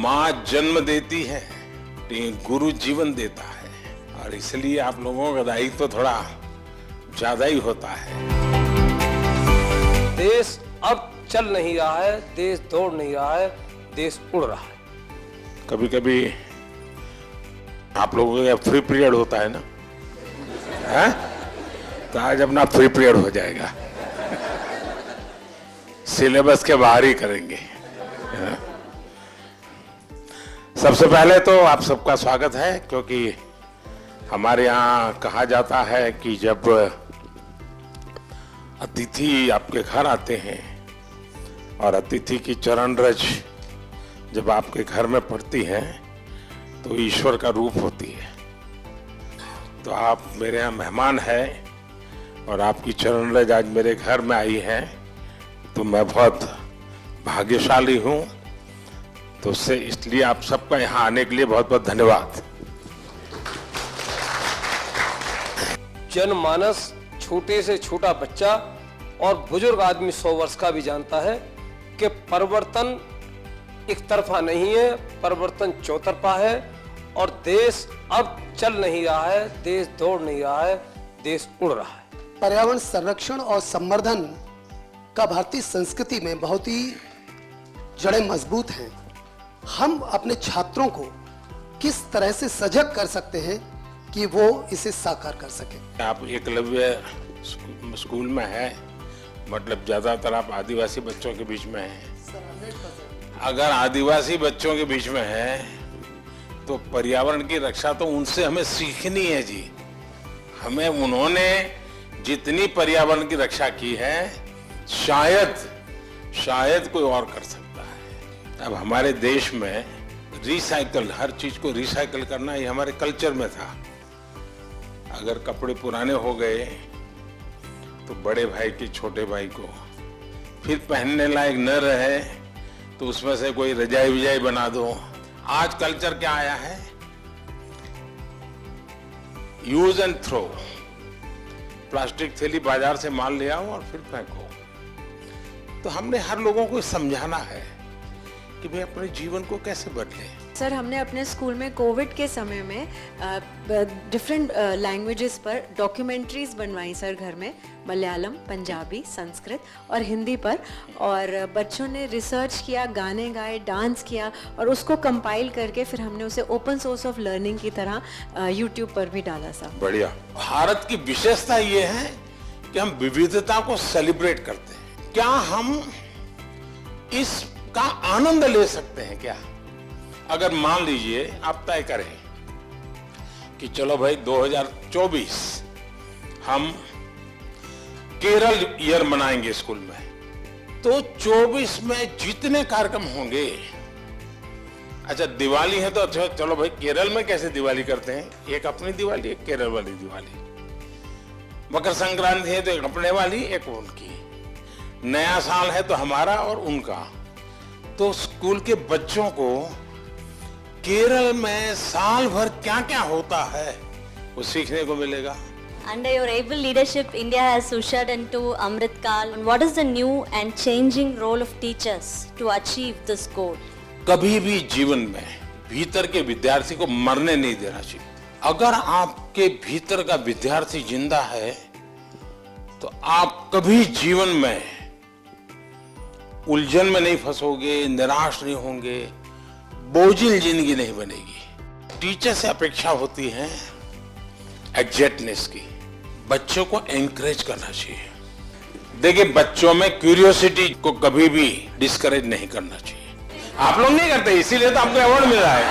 माँ जन्म देती है, गुरु जीवन देता है, और इसलिए आप लोगों का दायित्व तो थोड़ा ज्यादा ही होता है। देश अब चल नहीं रहा है, देश दौड़ नहीं रहा है, देश उड़ रहा है। कभी कभी आप लोगों का फ्री पीरियड होता है ना, है? तो आज अपना फ्री पीरियड हो जाएगा, सिलेबस के बाहर ही करेंगे। सबसे पहले तो आप सबका स्वागत है, क्योंकि हमारे यहाँ कहा जाता है कि जब अतिथि आपके घर आते हैं और अतिथि की चरण रज जब आपके घर में पड़ती है तो ईश्वर का रूप होती है। तो आप मेरे यहाँ मेहमान हैं और आपकी चरण रज आज मेरे घर में आई है, तो मैं बहुत भाग्यशाली हूँ। तो उससे इसलिए आप सबका यहाँ आने के लिए बहुत बहुत धन्यवाद। जनमानस, छोटे से छोटा बच्चा और बुजुर्ग आदमी 100 वर्ष का भी जानता है कि परिवर्तन एक तरफा नहीं है, परिवर्तन चौतरफा है। और देश अब चल नहीं रहा है, देश दौड़ नहीं रहा है, देश उड़ रहा है। पर्यावरण संरक्षण और संवर्धन का भारतीय संस्कृति में बहुत ही जड़ें मजबूत हैं। हम अपने छात्रों को किस तरह से सजग कर सकते हैं कि वो इसे साकार कर सके? आप एकलव्य स्कूल में है, मतलब ज्यादातर आप आदिवासी बच्चों के बीच में हैं। अगर आदिवासी बच्चों के बीच में है तो पर्यावरण की रक्षा तो उनसे हमें सीखनी है जी। हमें उन्होंने जितनी पर्यावरण की रक्षा की है शायद कोई और कर सकता है। अब हमारे देश में रिसाइकल, हर चीज को रिसाइकल करना ये हमारे कल्चर में था। अगर कपड़े पुराने हो गए तो बड़े भाई के छोटे भाई को फिर पहनने लायक न रहे तो उसमें से कोई रजाई विजाई बना दो। आज कल्चर क्या आया है? Use and throw. प्लास्टिक थैली बाजार से माल ले आओ और फिर फेंको। तो हमने हर लोगों को समझाना है कि भाई अपने जीवन को कैसे बदले। सर, हमने अपने स्कूल में कोविड के समय में डिफरेंट लैंग्वेजेस पर डॉक्यूमेंट्रीज बनवाई सर घर में, मलयालम, पंजाबी, संस्कृत और हिंदी पर। और बच्चों ने रिसर्च किया, गाने गाए, डांस किया और उसको कंपाइल करके फिर हमने उसे ओपन सोर्स ऑफ लर्निंग की तरह यूट्यूब पर भी डाला सर। बढ़िया। भारत की विशेषता ये है कि हम विविधता को सेलिब्रेट करते हैं। क्या हम इसका आनंद ले सकते हैं क्या? अगर मान लीजिए आप तय करें कि चलो भाई 2024 हम केरल ईयर मनाएंगे स्कूल में, तो 24 में जितने कार्यक्रम होंगे, अच्छा दिवाली है तो अच्छा चलो भाई केरल में कैसे दिवाली करते हैं, एक अपनी दिवाली, एक केरल वाली दिवाली। मकर संक्रांति है तो एक अपने वाली, एक उनकी। नया साल है तो हमारा और उनका। तो स्कूल के बच्चों को केरल में साल भर क्या क्या होता है वो सीखने को मिलेगा। Under your able leadership, India has ushered into Amrit Kal. What is the new and changing role of teachers to achieve this goal? कभी भी जीवन में भीतर के विद्यार्थी को मरने नहीं देना चाहिए। अगर आपके भीतर का विद्यार्थी जिंदा है तो आप कभी जीवन में उलझन में नहीं फंसोगे, निराश नहीं होंगे, बोझिल जिंदगी नहीं बनेगी। टीचर से अपेक्षा होती है एग्जैक्टनेस की। बच्चों को एनकरेज करना चाहिए। देखिए, बच्चों में क्यूरियोसिटी को कभी भी डिस्करेज नहीं करना चाहिए। आप लोग नहीं करते, इसीलिए तो आपको अवार्ड मिल रहा है।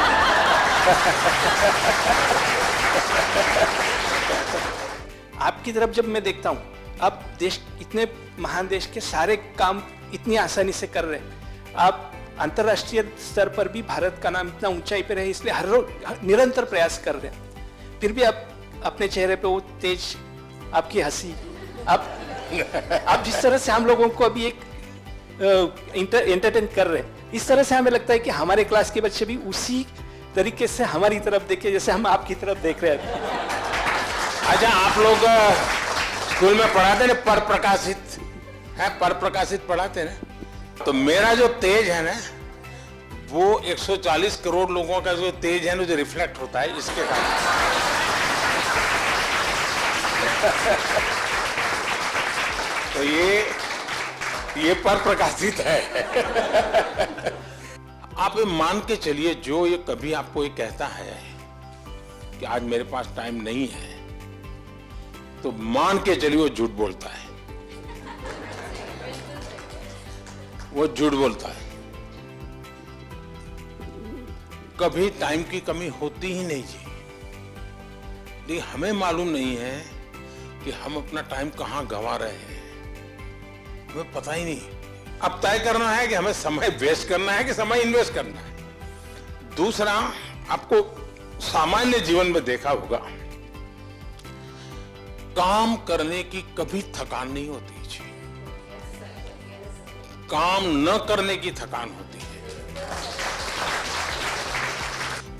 आपकी तरफ जब मैं देखता हूँ, आप देश, इतने महान देश के सारे काम इतनी आसानी से कर रहे हैं। आप अंतर्राष्ट्रीय स्तर पर भी भारत का नाम इतना ऊंचाई पे रहे, इसलिए हर रोज निरंतर प्रयास कर रहे हैं। फिर भी आप अपने चेहरे पे वो तेज, आपकी हंसी, आप जिस तरह से हम लोगों को अभी एक एंटरटेन कर रहे हैं, इस तरह से हमें लगता है कि हमारे क्लास के बच्चे भी उसी तरीके से हमारी तरफ देखे जैसे हम आपकी तरफ देख रहे हैं। अच्छा, आप लोग स्कूल में पढ़ाते ना पर प्रकाशित पढ़ाते ना, तो मेरा जो तेज है ना वो 140 करोड़ लोगों का जो तेज है ना, जो रिफ्लेक्ट होता है इसके कारण। तो ये पर प्रकाशित है। आप ये मान के चलिए, जो ये कभी आपको ये कहता है कि आज मेरे पास टाइम नहीं है, तो मान के चलिए वो झूठ बोलता है। वो झूठ बोलता है। कभी टाइम की कमी होती ही नहीं जी। लेकिन हमें मालूम नहीं है कि हम अपना टाइम कहां गंवा रहे हैं, हमें पता ही नहीं। अब तय करना है कि हमें समय वेस्ट करना है कि समय इन्वेस्ट करना है। दूसरा, आपको सामान्य जीवन में देखा होगा, काम करने की कभी थकान नहीं होती जी, काम न करने की थकान होती है।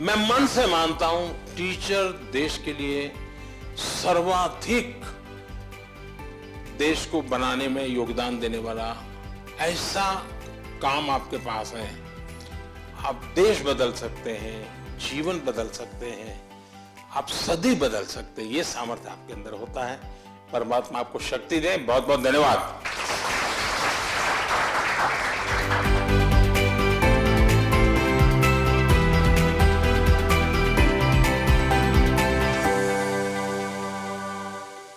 मैं मन से मानता हूं टीचर देश के लिए सर्वाधिक देश को बनाने में योगदान देने वाला ऐसा काम आपके पास है। आप देश बदल सकते हैं, जीवन बदल सकते हैं, आप सदी बदल सकते हैं। ये सामर्थ्य आपके अंदर होता है। परमात्मा आपको शक्ति दे। बहुत बहुत धन्यवाद।